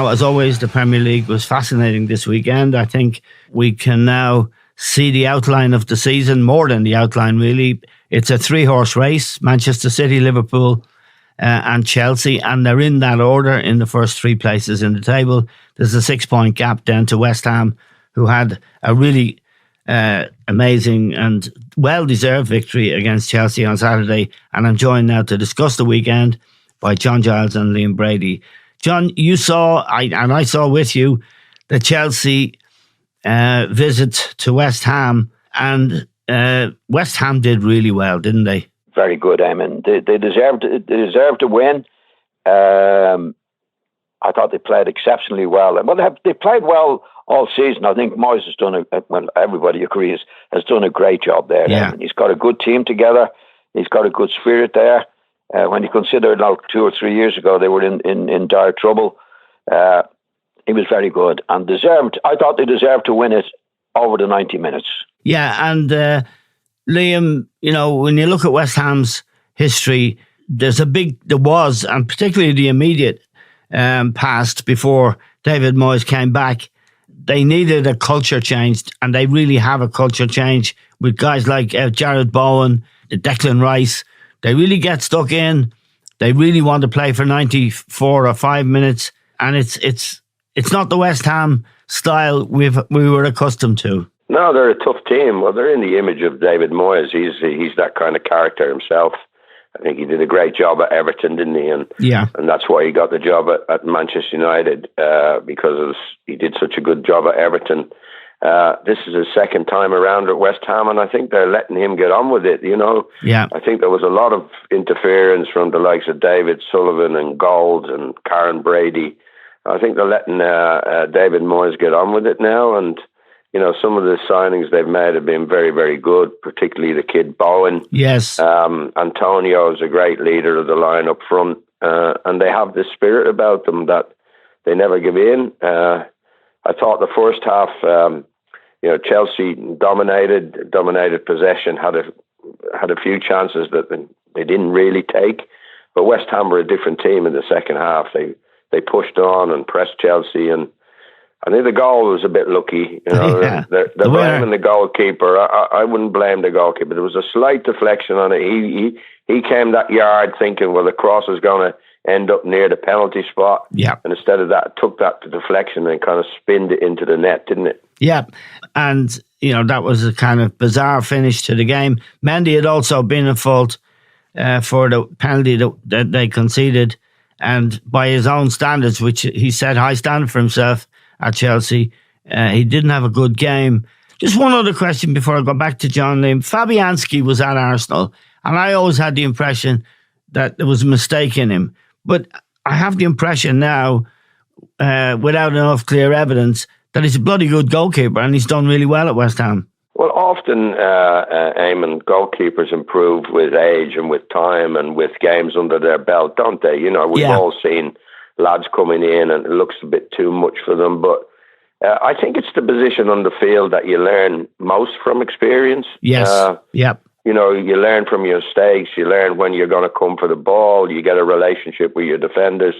Now, as always, the Premier League was fascinating this weekend. I think we can now see the outline of the season, more than the outline, really. It's a 3-horse race, Manchester City, Liverpool and Chelsea, and they're in that order in the first 3 places in the table. There's a 6-point gap down to West Ham, who had a really amazing and well-deserved victory against Chelsea on Saturday. And I'm joined now to discuss the weekend by John Giles and Liam Brady. John, you saw, I saw with you, the Chelsea visit to West Ham, and West Ham did really well, didn't they? Very good, Eamon. They deserved to win. I thought they played exceptionally well. Well, they played well all season. I think Moyes has done everybody agrees, has done a great job there. Yeah. He's got a good team together. He's got a good spirit there. When you consider 2 or 3 years ago, they were in dire trouble. He was very good and deserved. I thought they deserved to win it over the 90 minutes. Yeah, and Liam, when you look at West Ham's history, there was, and particularly the immediate past before David Moyes came back, they needed a culture change, and they really have a culture change with guys like Jared Bowen, Declan Rice. They really get stuck in. They really want to play for 94 or 5 minutes, and it's not the West Ham style we were accustomed to. No, they're a tough team. Well, they're in the image of David Moyes. He's that kind of character himself. I think he did a great job at Everton, didn't he? And that's why he got the job at Manchester United, because he did such a good job at Everton. This is his second time around at West Ham, and I think they're letting him get on with it, Yeah. I think there was a lot of interference from the likes of David Sullivan and Gold and Karen Brady. I think they're letting David Moyes get on with it now, and some of the signings they've made have been very, very good, particularly the kid Bowen. Yes. Antonio is a great leader of the line up front, and they have this spirit about them that they never give in. I thought the first half, Chelsea dominated possession, had a few chances that they didn't really take, but West Ham were a different team in the second half. They pushed on and pressed Chelsea, and I think the goal was a bit lucky. Yeah. They're blaming the goalkeeper. I wouldn't blame the goalkeeper. There was a slight deflection on it. He came that yard thinking, well, the cross is going to end up near the penalty spot. Yeah. And instead of that, took that to deflection and kind of spinned it into the net, didn't it? Yeah. And, that was a kind of bizarre finish to the game. Mendy had also been at fault for the penalty that they conceded. And by his own standards, which he set high standard for himself at Chelsea, he didn't have a good game. Just one other question before I go back to John Liam. Fabianski was at Arsenal, and I always had the impression that there was a mistake in him. But I have the impression now, without enough clear evidence, that he's a bloody good goalkeeper, and he's done really well at West Ham. Well, often, Eamon, goalkeepers improve with age and with time and with games under their belt, don't they? We've all seen lads coming in and it looks a bit too much for them. But I think it's the position on the field that you learn most from experience. Yes, yep. You learn from your mistakes. You learn when you're going to come for the ball. You get a relationship with your defenders.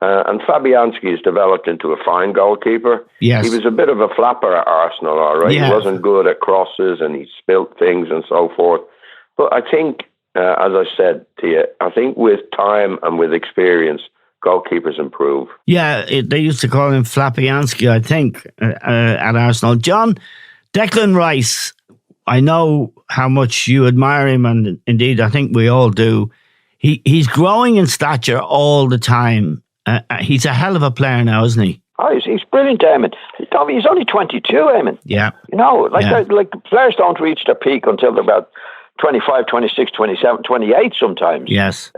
And Fabianski has developed into a fine goalkeeper. Yes. He was a bit of a flapper at Arsenal, all right? Yeah. He wasn't good at crosses and he spilt things and so forth. But I think, as I said to you, I think with time and with experience, goalkeepers improve. Yeah, they used to call him Flapianski, I think, at Arsenal. John, Declan Rice, I know how much you admire him, and indeed I think we all do. He's growing in stature all the time. He's a hell of a player now, isn't he? Oh, he's brilliant, Eamon. He's only 22, Eamon. Yeah. Like players don't reach their peak until they're about 25, 26, 27, 28 sometimes. Yes.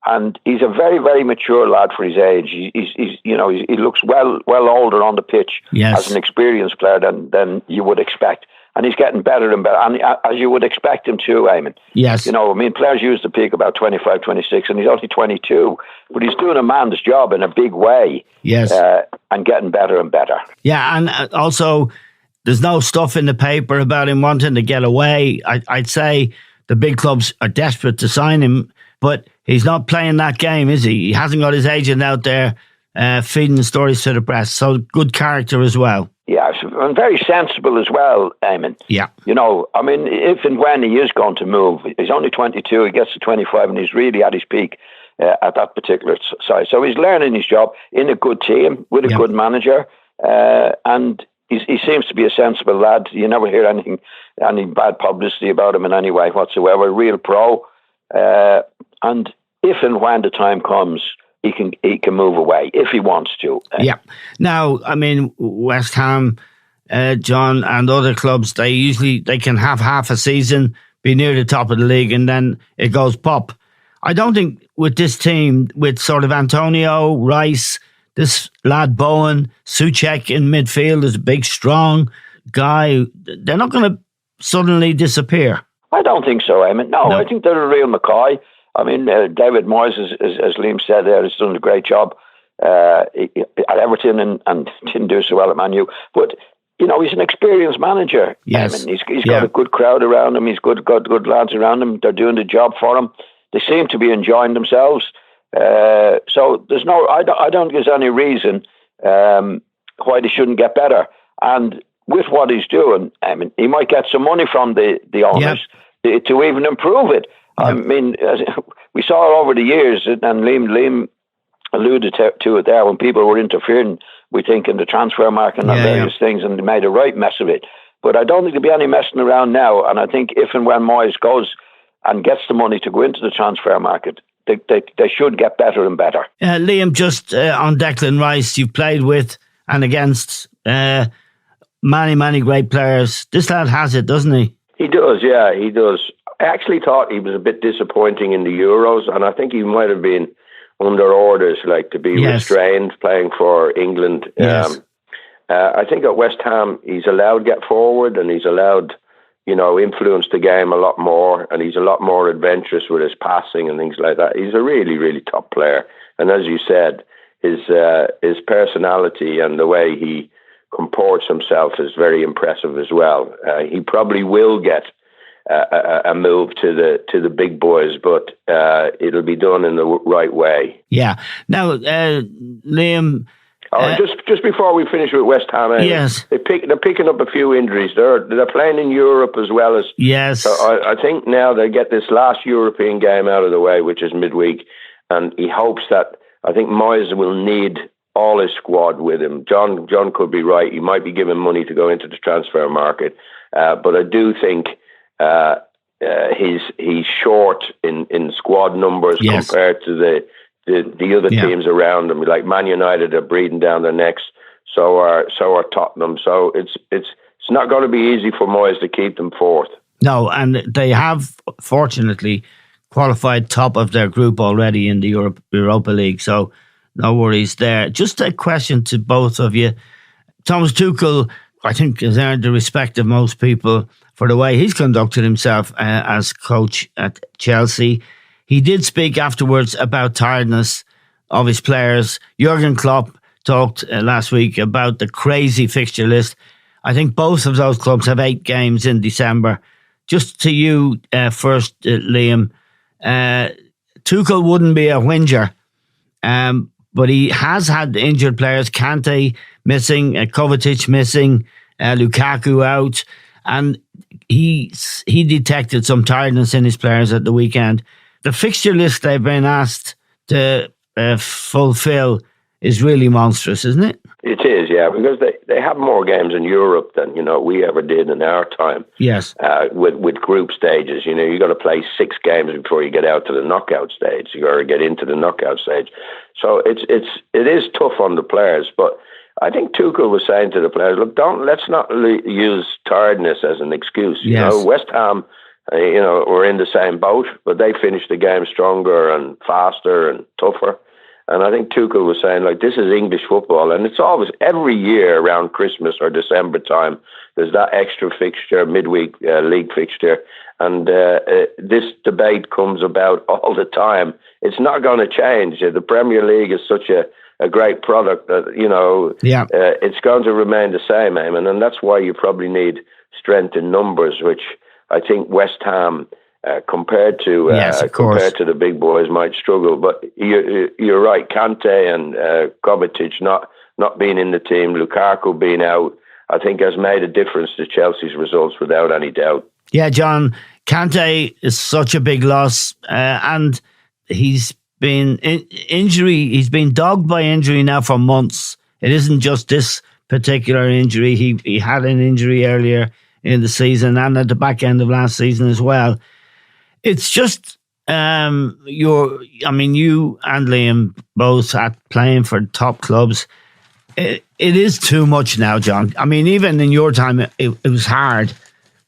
And he's a very, very mature lad for his age. He looks well older on the pitch. Yes. As an experienced player than you would expect. And he's getting better and better, and as you would expect him to, Eamon. Yes. Players used to peak about 25, 26, and he's only 22. But he's doing a man's job in a big way. Yes. And getting better and better. Yeah, and also, there's no stuff in the paper about him wanting to get away. I'd say the big clubs are desperate to sign him, but he's not playing that game, is he? He hasn't got his agent out there feeding the stories to the press. So good character as well. Yeah, and very sensible as well, Eamon. Yeah. You know, I mean, if and when he is going to move, he's only 22, he gets to 25 and he's really at his peak at that particular size. So he's learning his job in a good team with a good manager, and he seems to be a sensible lad. You never hear any bad publicity about him in any way whatsoever. Real pro, and if and when the time comes, he can move away if he wants to. Yeah. Now, I mean, West Ham, John, and other clubs, they can have half a season, be near the top of the league, and then it goes pop. I don't think with this team, with sort of Antonio, Rice, this lad Bowen, Souček in midfield is a big, strong guy. They're not going to suddenly disappear. I don't think so, Eamon. No, I think they're a real McCoy. I mean, David Moyes, as Liam said there, has done a great job at Everton and didn't do so well at Man U. But, you know, he's an experienced manager. Yes. He's got a good crowd around him. He's got good lads around him. They're doing the job for him. They seem to be enjoying themselves. So there's I don't think there's any reason why they shouldn't get better. And with what he's doing, I mean, he might get some money from the owners to even improve it. I mean, we saw over the years, and Liam alluded to it there, when people were interfering, we think, in the transfer market and various things, and they made a right mess of it. But I don't think there'll be any messing around now, and I think if and when Moyes goes and gets the money to go into the transfer market, they should get better and better. Liam, just on Declan Rice, you've played with and against many great players. This lad has it, doesn't he? He does, yeah, he does. I actually thought he was a bit disappointing in the Euros, and I think he might have been under orders, like to be restrained playing for England. Yes. I think at West Ham, he's allowed to get forward, and he's allowed, you know, influence the game a lot more, and he's a lot more adventurous with his passing and things like that. He's a really, really top player. And as you said, his personality and the way he comports himself is very impressive as well. He probably will get a move to the big boys, but it'll be done in the right way. Yeah. Now, Liam. Just before we finish with West Ham, yes, they're picking up a few injuries. They're playing in Europe as well as yes. So I think now they get this last European game out of the way, which is midweek, and he hopes that, I think Moyes will need all his squad with him. John could be right. He might be given money to go into the transfer market, but I do think he's short in squad numbers compared to the other teams around him. Like Man United are breathing down their necks. So are Tottenham. So it's not going to be easy for Moyes to keep them fourth. No, and they have fortunately qualified top of their group already in the Europa League. So no worries there. Just a question to both of you. Thomas Tuchel, I think, has earned the respect of most people for the way he's conducted himself as coach at Chelsea. He did speak afterwards about tiredness of his players. Jurgen Klopp talked last week about the crazy fixture list. I think both of those clubs have 8 games in December. Just to you first, Liam, Tuchel wouldn't be a whinger, but he has had injured players. Kante missing, Kovacic missing, Lukaku out, and he detected some tiredness in his players at the weekend. The fixture list they've been asked to fulfill is really monstrous, isn't it? It is, yeah, because they have more games in Europe than, you know, we ever did in our time. Yes. With group stages, you know, you got to play 6 games before you get out to the knockout stage. You got to get into the knockout stage. So it is tough on the players, but I think Tuchel was saying to the players, look, let's not use tiredness as an excuse. You know, West Ham, you know, were in the same boat, but they finished the game stronger and faster and tougher. And I think Tuchel was saying, like, this is English football, and it's always, every year around Christmas or December time, there's that extra fixture, midweek league fixture, and this debate comes about all the time. It's not going to change. The Premier League is such a great product that, you know, it's going to remain the same, Eamon, and that's why you probably need strength in numbers, which I think West Ham compared to compared to the big boys, might struggle. But you're right. Kante and Kovacic not being in the team, Lukaku being out, I think has made a difference to Chelsea's results without any doubt. Yeah, John, Kante is such a big loss, and he's been injury. He's been dogged by injury now for months. It isn't just this particular injury. He had an injury earlier in the season and at the back end of last season as well. It's just you and Liam both at playing for top clubs. It is too much now, John. I mean, even in your time, it was hard,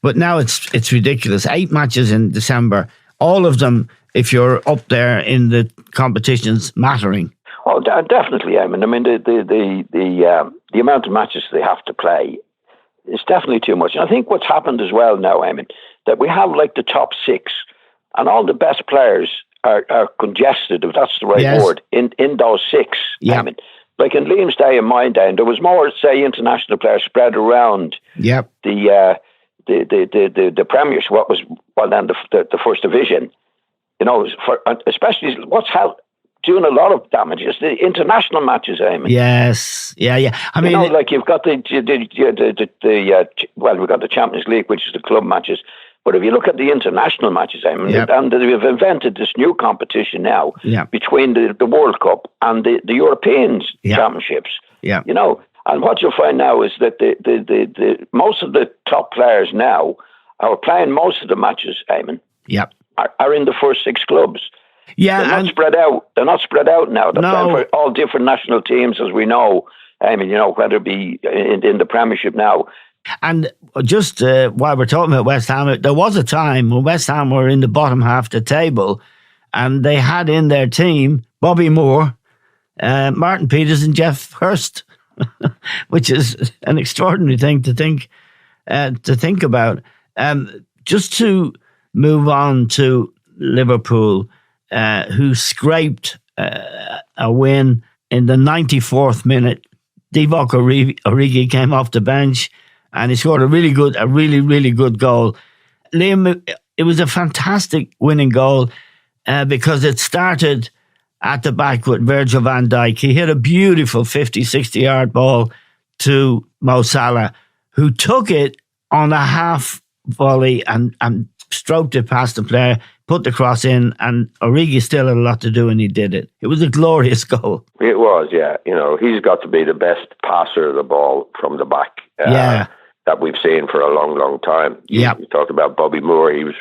but now it's ridiculous. 8 matches in December, all of them, if you're up there in the competitions, mattering. Oh, definitely, Eamon. I mean, the amount of matches they have to play is definitely too much. And I think what's happened as well now, Eamon, that we have like the top 6, and all the best players are congested, if that's the right word, in those 6. Yeah. Eamon. Like in Liam's day and my day, there was more, say, international players spread around the Premiership, then the First Division. You know, especially what's doing a lot of damage is the international matches, Eamon. Yes, yeah. I mean, like you've got we've got the Champions League, which is the club matches. But if you look at the international matches, Eamon, and we've invented this new competition now between the World Cup and the European Championships. Yeah. You know, and what you'll find now is that the most of the top players now are playing most of the matches, Eamon. Yeah. Are in the first 6 clubs. Yeah, they're not spread out. They're not spread out now. They're playing for all different national teams, as we know. I mean, you know, whether it be in the Premiership now. And just while we're talking about West Ham, there was a time when West Ham were in the bottom half of the table, and they had in their team Bobby Moore, Martin Peters, and Jeff Hurst, which is an extraordinary thing to think about. Just to move on to Liverpool, who scraped a win in the 94th minute. Divock Origi came off the bench and he scored a really good goal. Liam, it was a fantastic winning goal because it started at the back with Virgil van Dijk. He hit a beautiful 50, 60-yard ball to Mo Salah, who took it on a half volley and stroked it past the player, put the cross in, and Origi still had a lot to do, and he did it. It was a glorious goal. It was, yeah. You know, he's got to be the best passer of the ball from the back that we've seen for a long, long time. You talked about Bobby Moore. He was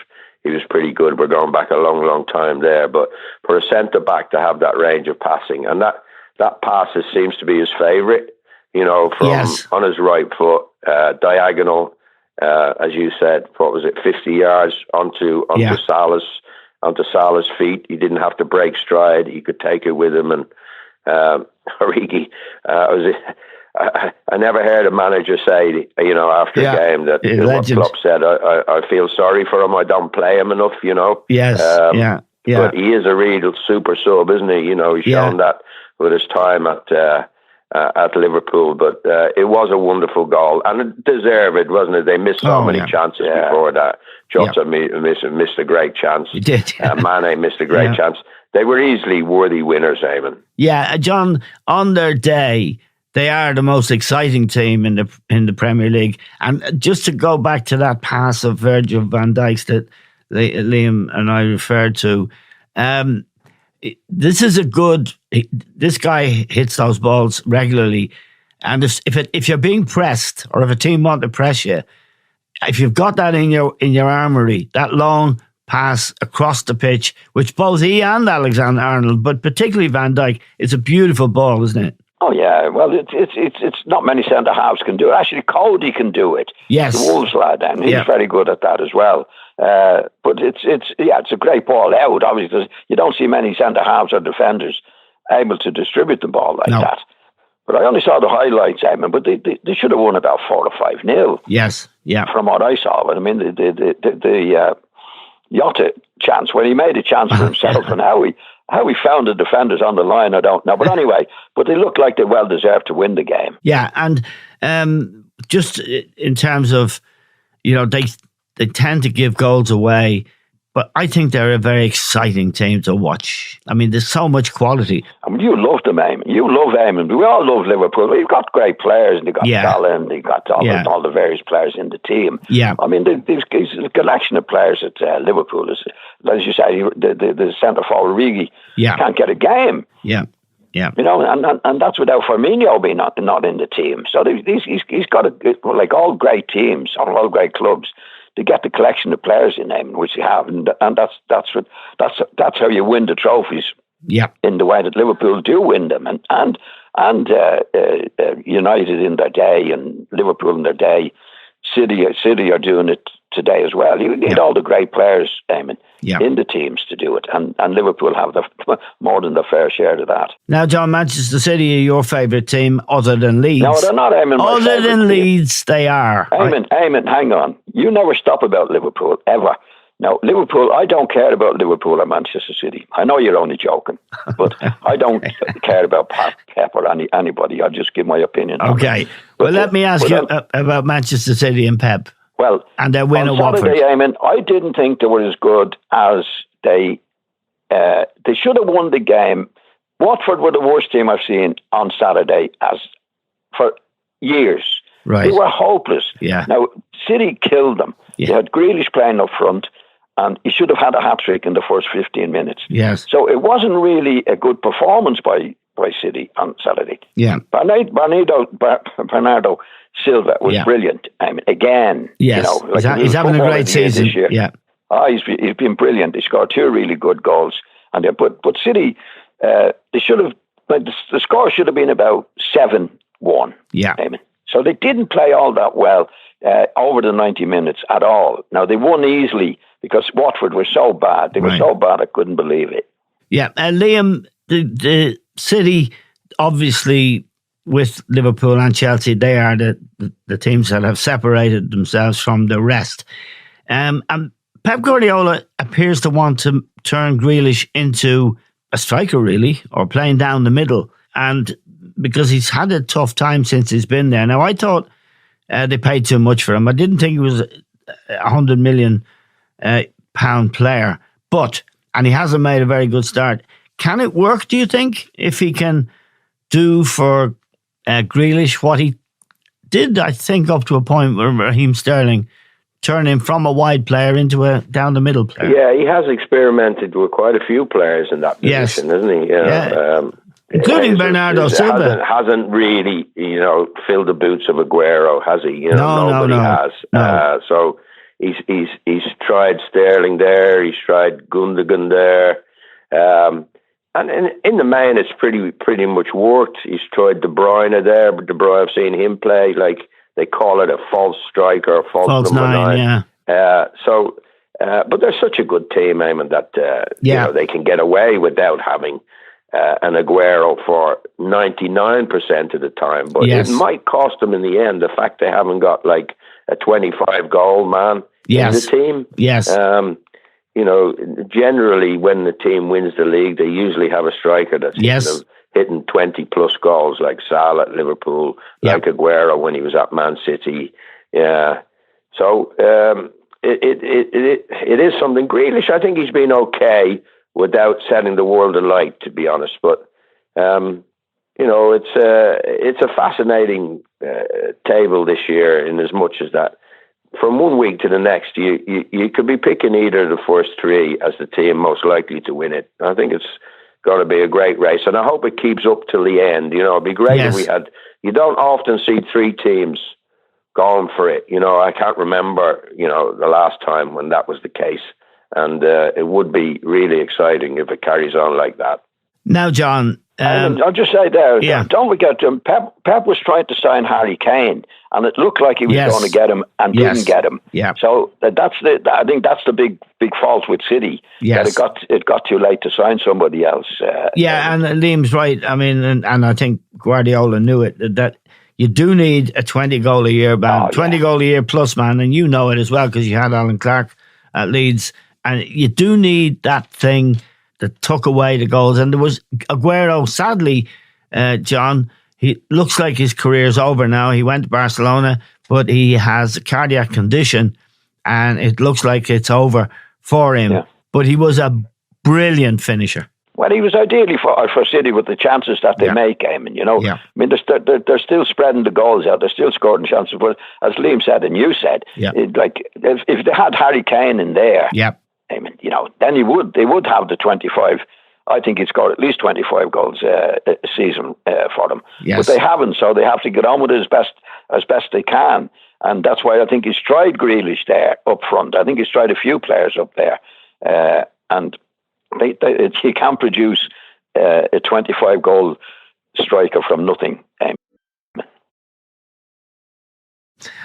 pretty good. We're going back a long, long time there. But for a centre-back to have that range of passing, and that pass seems to be his favourite, you know, from on his right foot, diagonal, as you said, what was it, 50 yards onto Salah's feet. He didn't have to break stride. He could take it with him. And Origi, I never heard a manager say, you know, after a game that what Klopp said, I feel sorry for him. I don't play him enough, you know. Yes, But he is a real super sub, isn't he? You know, he's shown that with his time at Liverpool, but it was a wonderful goal and it deserved, wasn't it? They missed so many chances before that. Jota missed a great chance. He did. Mane missed a great chance. They were easily worthy winners, Eamon. Yeah, John, on their day, they are the most exciting team in the Premier League. And just to go back to that pass of Virgil van Dijk's that Liam and I referred to, this guy hits those balls regularly, and if you're being pressed, or if a team want to press you, if you've got that in your armoury, that long pass across the pitch, which both he and Alexander-Arnold, but particularly Van Dijk, it's a beautiful ball, isn't it? Oh yeah, well it's not many centre halves can do it. Actually, Cody can do it. Yes, the Wolves lad, and he's very good at that as well. But it's a great ball out. Obviously, because you don't see many centre halves or defenders able to distribute the ball like that. But I only saw the highlights, Eamon. But they should have won about 4 or 5-0. Yes, yeah. From what I saw, but I mean the Jota chance when he made a chance for himself and how he found the defenders on the line, I don't know. But anyway, but they look like they well deserved to win the game. Yeah, and just in terms of, you know, they tend to give goals away. But I think they're a very exciting team to watch. I mean, there's so much quality. I mean, you love them, Eamon. You love Eamon. We all love Liverpool. We've got great players. They got Salah, and they got all the various players in the team. Yeah. I mean, there's a collection of players at Liverpool. As you say, the centre forward Rigi can't get a game. Yeah. Yeah. You know, and that's without Firmino being not in the team. So he's got like all great teams, all great clubs. To get the collection of players in them, which you have, and that's how you win the trophies. Yeah, in the way that Liverpool do win them, and United in their day, and Liverpool in their day, City are doing it today as well. You need all the great players, Eamon, in the teams to do it, and Liverpool have more than their fair share of that. Now, John, Manchester City are your favourite team other than Leeds. No, they're not, Eamon. Other than Leeds, they are. Eamon, hang on. You never stop about Liverpool, ever. Now, Liverpool, I don't care about Liverpool or Manchester City. I know you're only joking, but I don't care about Pep or anybody. I'll just give my opinion. Okay. Well, let me ask you about Manchester City and Pep. Well, and their win at Watford. Saturday, Eamon, I didn't think they were as good as they should have won the game. Watford were the worst team I've seen on Saturday for years. Right. They were hopeless. Yeah. Now, City killed them. Yeah. They had Grealish playing up front, and he should have had a hat-trick in the first 15 minutes. Yes. So it wasn't really a good performance by City on Saturday. Yeah. Bernardo Silva was brilliant. I mean, again. Yes. You know, he's having a great season. Yeah. He's been brilliant. He scored 2 really good goals. But City, they should have, the score should have been about 7-1. Yeah. I mean, so they didn't play all that well over the 90 minutes at all. Now, they won easily because Watford were so bad. They were so bad, I couldn't believe it. Yeah. Liam, the City, obviously, with Liverpool and Chelsea, they are the teams that have separated themselves from the rest. And Pep Guardiola appears to want to turn Grealish into a striker, really, or playing down the middle. And because he's had a tough time since he's been there. Now, I thought they paid too much for him. I didn't think he was a £100 million player, and he hasn't made a very good start. Can it work, do you think, if he can do for Grealish what he did, I think, up to a point where Raheem Sterling turned him from a wide player into a down-the-middle player? Yeah, he has experimented with quite a few players in that position, hasn't he? Including Bernardo Silva. Hasn't really, filled the boots of Aguero, has he? Nobody has. No. So he's tried Sterling there, he's tried Gundogan there, and in the main, it's pretty much worked. He's tried De Bruyne there, but De Bruyne, I've seen him play like they call it a false striker, false number 9. Yeah. But they're such a good team, Eamon, that they can get away without having an Aguero for 99% of the time. But it might cost them in the end, the fact they haven't got like a 25-goal man in the team. Yes. Generally when the team wins the league, they usually have a striker that's hitting 20-plus goals, like Salah at Liverpool, like Aguero when he was at Man City. Yeah. So it is something. Grealish, I think he's been okay without setting the world alight, to be honest. But it's a fascinating table this year, in as much as that from one week to the next, you could be picking either of the first 3 as the team most likely to win it. I think it's going to be a great race, and I hope it keeps up till the end. It'd be great if we had. You don't often see 3 teams going for it. I can't remember, the last time when that was the case. And it would be really exciting if it carries on like that. Now, John... I'll just say there, don't forget, Pep was trying to sign Harry Kane, and it looked like he was going to get him and didn't get him. Yeah. So I think that's the big fault with City. Yes. That it got too late to sign somebody else. And Liam's right. I mean, and I think Guardiola knew it, that you do need a 20-goal a year man, 20-goal a year plus man, and you know it as well because you had Alan Clark at Leeds, and you do need that thing that took away the goals. And there was Aguero, sadly, John, he looks like his career's over now. He went to Barcelona, but he has a cardiac condition, and it looks like it's over for him, but he was a brilliant finisher. Well, he was ideally for City with the chances that they make, Eamon, I mean, they're still spreading the goals out. They're still scoring chances. But as Liam said and you said, if they had Harry Kane in there, Eamon, then they would have the 25. I think he'd scored at least 25 goals a season for them. But they haven't, so they have to get on with it as best they can. And that's why I think he's tried Grealish there up front. I think he's tried a few players up there. And he can produce a 25-goal striker from nothing.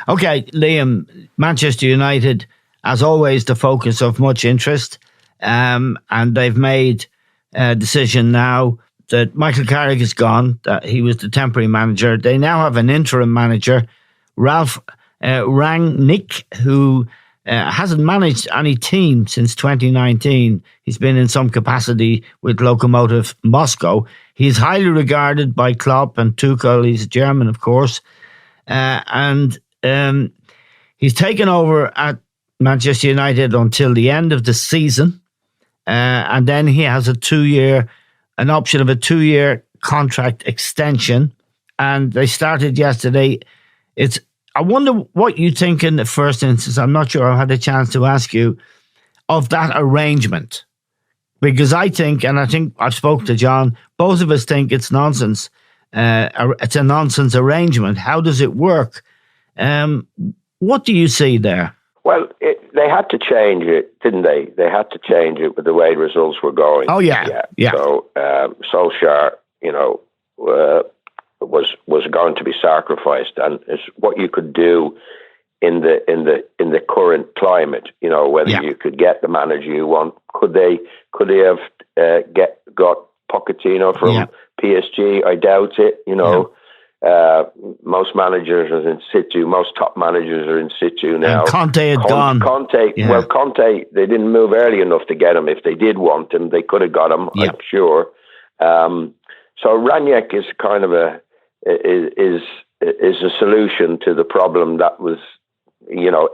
Okay, Liam, Manchester United, as always, the focus of much interest. And they've made a decision now that Michael Carrick is gone, that he was the temporary manager. They now have an interim manager, Ralf Rangnick, who hasn't managed any team since 2019. He's been in some capacity with Lokomotiv Moscow. He's highly regarded by Klopp and Tuchel. He's German, of course. And he's taken over at Manchester United until the end of the season. And then he has an option of a 2-year contract extension. And they started yesterday. I wonder what you think in the first instance. I'm not sure I had a chance to ask you of that arrangement. Because I think I've spoken to John, both of us think it's nonsense. It's a nonsense arrangement. How does it work? What do you see there? Well, they had to change it, didn't they? They had to change it with the way results were going. Oh, yeah. So Solskjaer, was going to be sacrificed, and it's what you could do in the current climate. Whether you could get the manager you want. Could they have got Pochettino from PSG? I doubt it. Most managers are in situ. Most top managers are in situ now. And Conte had gone. Well, Conte, they didn't move early enough to get him. If they did want him, they could have got him. I'm sure. So Rangnick is kind of a solution to the problem that was,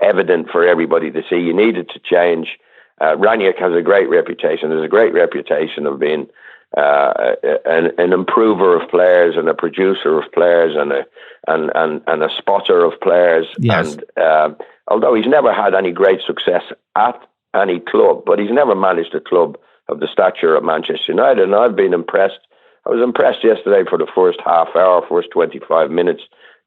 evident for everybody to see. You needed to change. Rangnick has a great reputation. There's a great reputation of being an improver of players and a producer of players and a spotter of players. Yes. And although he's never had any great success at any club, but he's never managed a club of the stature of Manchester United. And I've been impressed. I was impressed yesterday for the first half hour, first 25 minutes.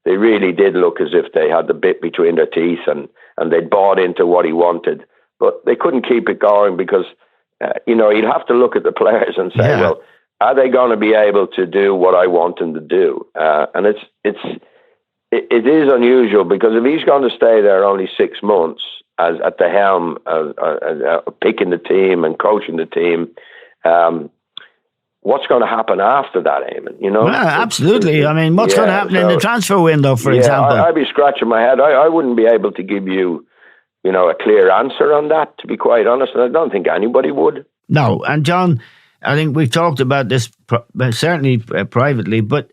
They really did look as if they had the bit between their teeth and they'd bought into what he wanted. But they couldn't keep it going because, you'd have to look at the players and say, well, are they going to be able to do what I want them to do? And it is unusual because if he's going to stay there only 6 months as at the helm, picking the team and coaching the team, what's going to happen after that, Eamon? Well, absolutely. I mean, what's going to happen in the transfer window, for example? I'd be scratching my head. I wouldn't be able to give you, a clear answer on that, to be quite honest. And I don't think anybody would. No. And John, I think we've talked about this certainly privately, but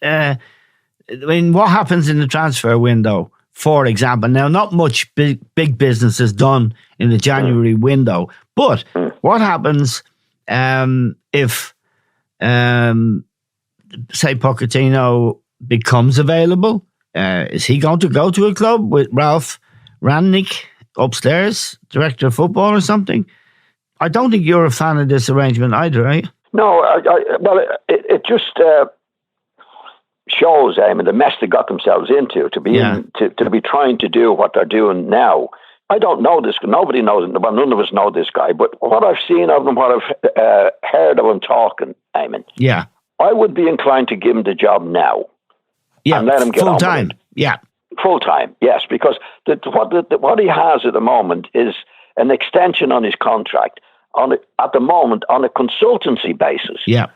what happens in the transfer window, for example? Now, not much big business is done in the January window, but what happens if say Pochettino becomes available? Is he going to go to a club with Ralf Rangnick upstairs, director of football or something? I don't think you're a fan of this arrangement either, right? No, it just shows, the mess they got themselves into to be trying to do what they're doing now. I don't know this. Nobody knows him. Well, none of us know this guy. But what I've seen of him, what I've heard of him talking, I would be inclined to give him the job now. Yeah, and let him get full on time. with it. Yeah, full time. Yes, because what he has at the moment is an extension on his contract at the moment on a consultancy basis. Yeah.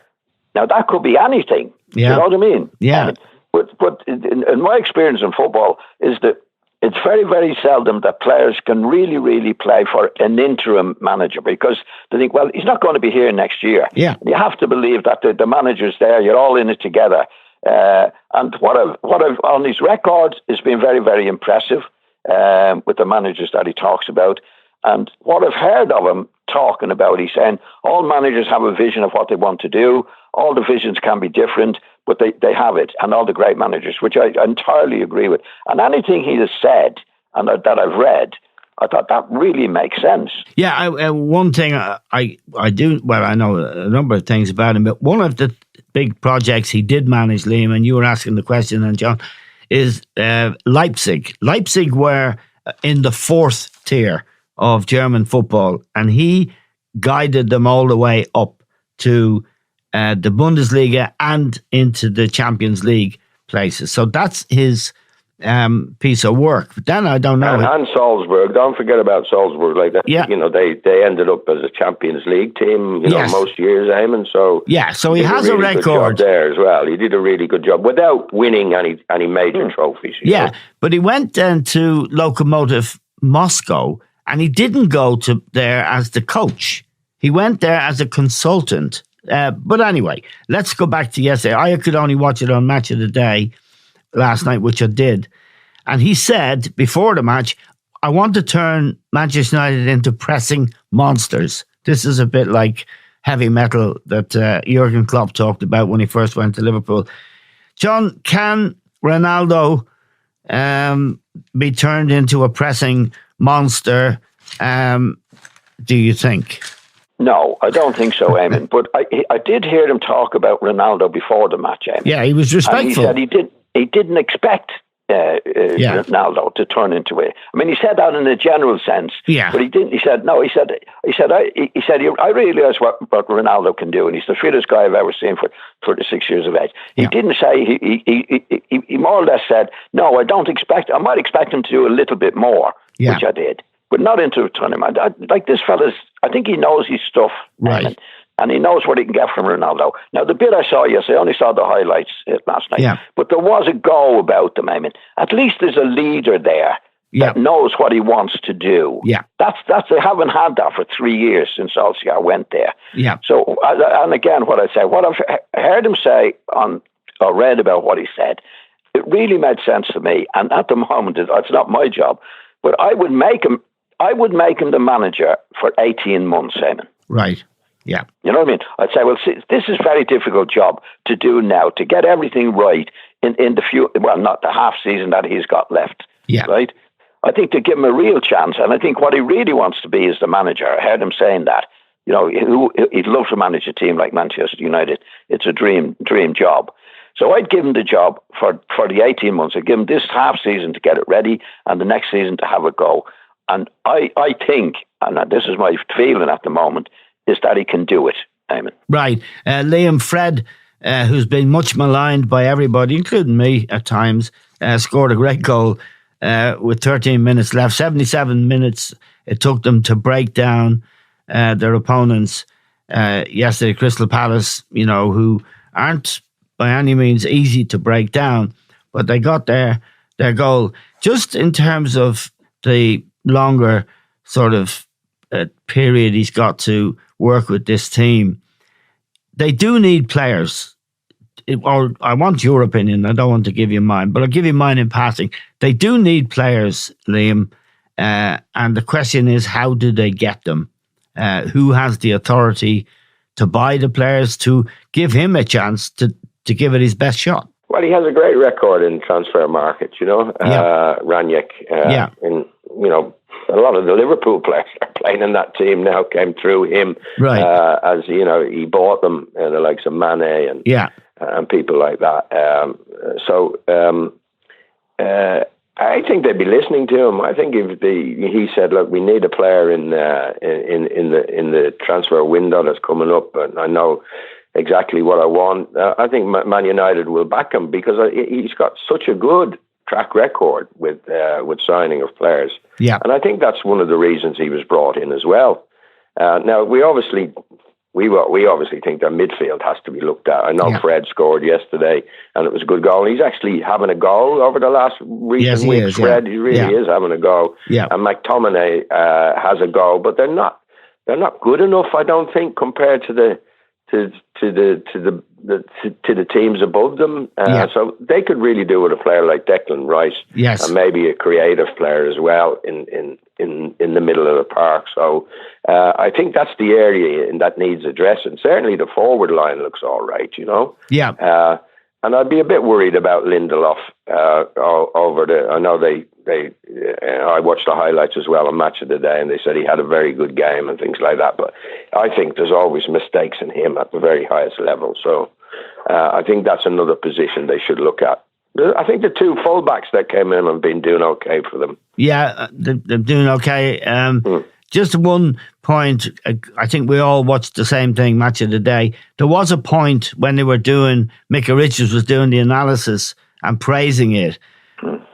Now that could be anything. Yeah. You know what I mean? Yeah. But in my experience in football is that it's very, very seldom that players can really, really play for an interim manager because they think, well, he's not going to be here next year. Yeah. You have to believe that the manager's there. You're all in it together. And what I've on his records has been very, very impressive with the managers that he talks about. And what I've heard of him talking about, he's saying all managers have a vision of what they want to do. All the visions can be different, but they have it. And all the great managers, which I entirely agree with. And anything he has said and that I've read, I thought that really makes sense. Yeah, one thing I do, well, I know a number of things about him, but one of the big projects he did manage, Liam, and you were asking the question, and John, is Leipzig. Leipzig were in the 4th tier of German football, and he guided them all the way up to the Bundesliga and into the Champions League places. So that's his piece of work. But then I don't know. And Salzburg. Don't forget about Salzburg. Like that, yeah. They ended up as a Champions League team. Most years, Eamon. So so he has a really record good job there as well. He did a really good job without winning any major trophies. But he went then to Lokomotiv Moscow, and he didn't go to there as the coach. He went there as a consultant. But anyway, let's go back to yesterday. I could only watch it on Match of the Day last night, which I did. And he said before the match, I want to turn Manchester United into pressing monsters. This is a bit like heavy metal that Jurgen Klopp talked about when he first went to Liverpool. John, can Ronaldo be turned into a pressing monster, do you think? No, I don't think so, Eamon. But I did hear him talk about Ronaldo before the match, Eamon. Yeah, he was respectful. And he said he didn't expect Ronaldo to turn into it. I mean, he said that in a general sense. Yeah. But he didn't. He said no. He said I realize what Ronaldo can do, and he's the fittest guy I've ever seen for 36 years of age. He didn't say he more or less said no. I might expect him to do a little bit more, which I did, but not into a tournament. Like this fella's, I think he knows his stuff, right? And he knows what he can get from Ronaldo. Now, the bit I saw yesterday, I only saw the highlights last night, but there was a go about them. I mean, at least there's a leader there that knows what he wants to do. Yeah, that's they haven't had that for 3 years since Solskjaer went there. Yeah. So, and again, what I've heard him say or read about what he said, it really made sense to me. And at the moment, it's not my job, but I would make him the manager for 18 months, Eamon. Right. Yeah. You know what I mean? I'd say, well, see, this is a very difficult job to do now, to get everything right in the not the half season that he's got left. Yeah. Right? I think to give him a real chance, and I think what he really wants to be is the manager. I heard him saying that. He'd love to manage a team like Manchester United. It's a dream job. So I'd give him the job for the 18 months. I'd give him this half season to get it ready and the next season to have a go. And I think, and this is my feeling at the moment, is that he can do it, Eamon. Right. Liam, Fred, who's been much maligned by everybody, including me at times, scored a great goal with 13 minutes left. 77 minutes it took them to break down their opponents yesterday, Crystal Palace, who aren't by any means easy to break down, but they got their goal. Just in terms of the longer sort of period he's got to work with this team, they do need players. Or I want your opinion. I don't want to give you mine, but I'll give you mine in passing. They do need players, Liam, and the question is, how do they get them? Who has the authority to buy the players, to give him a chance to give it his best shot? Well, he has a great record in transfer markets, Rangnick. And, a lot of the Liverpool players are playing in that team now came through him. Right. As, he bought them, the likes of Mane and people like that. I think they'd be listening to him. I think if he said, look, we need a player in the transfer window that's coming up, and I know exactly what I want. I think Man United will back him because he's got such a good track record with signing of players. Yeah. And I think that's one of the reasons he was brought in as well. Now, we obviously think their midfield has to be looked at. I know Fred scored yesterday, and it was a good goal. He's actually having a go over the last recent weeks. Fred, he really is having a go. Yeah. And McTominay has a go, but they're not good enough, I don't think, compared to to the teams above them. So they could really do with a player like Declan Rice, and maybe a creative player as well in the middle of the park. So I think that's the area that needs addressing. Certainly the forward line looks all right, you know. Yeah. And I'd be a bit worried about Lindelof over the. I know I watched the highlights as well on Match of the Day, and they said he had a very good game and things like that. But I think there's always mistakes in him at the very highest level. So I think that's another position they should look at. I think the two fullbacks that came in have been doing okay for them. Yeah, they're doing okay. Just one point, I think we all watched the same thing, Match of the Day. There was a point when they were Micah Richards was doing the analysis and praising it.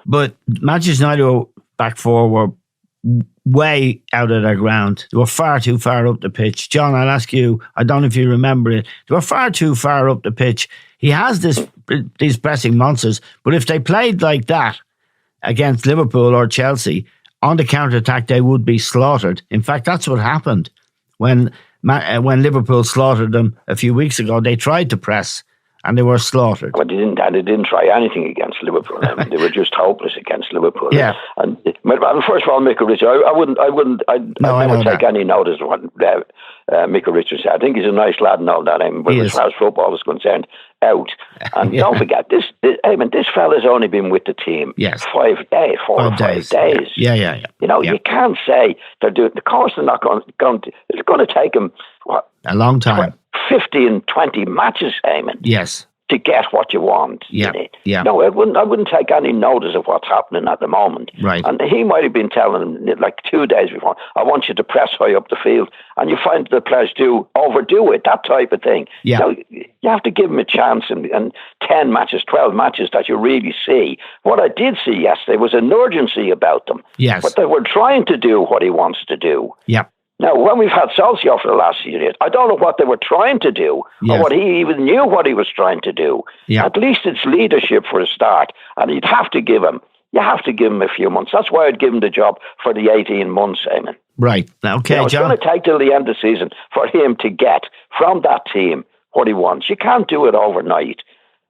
But Manchester United back four were way out of their ground. They were far too far up the pitch. John, I'll ask you, I don't know if you remember it. They were far too far up the pitch. He has these pressing monsters, but if they played like that against Liverpool or Chelsea, on the counter-attack, they would be slaughtered. In fact, that's what happened when Liverpool slaughtered them a few weeks ago. They tried to press, and they were slaughtered. But they didn't try anything against Liverpool. I mean, they were just hopeless against Liverpool. Yeah. And first of all, Micah Richards, I'd never take any notice of what Micah Richards said. I think he's a nice lad and all that. But as far as football is concerned, out. And don't forget, this fella's only been with the team 5 days, 4 or 5 days. Yeah. You know, you can't say they're doing. Of course, they're not going to. It's going to take them a long time. 15, 20 matches, Eamon. Yes. To get what you want. Yeah. No, I wouldn't take any notice of what's happening at the moment. Right. And he might have been telling them like 2 days before, I want you to press high up the field. And you find the players do overdo it, that type of thing. Yeah. You have to give them a chance and 10 matches, 12 matches that you really see. What I did see yesterday was an urgency about them. Yes. But they were trying to do what he wants to do. Yeah. Now, when we've had Solskjaer for the last few years, I don't know what they were trying to do or what he even knew what he was trying to do. Yeah. At least it's leadership for a start, and you have to give him a few months. That's why I'd give him the job for the 18 months, Eamon. Right. Okay, John. It's going to take till the end of the season for him to get from that team what he wants. You can't do it overnight.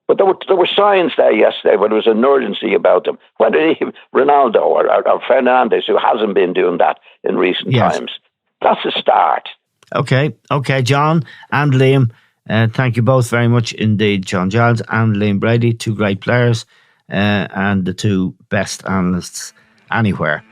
But there were signs there yesterday where there was an urgency about them. Whether Ronaldo or Fernandes, who hasn't been doing that in recent times. That's a start. Okay, John and Liam, thank you both very much indeed. John Giles and Liam Brady, two great players and the two best analysts anywhere.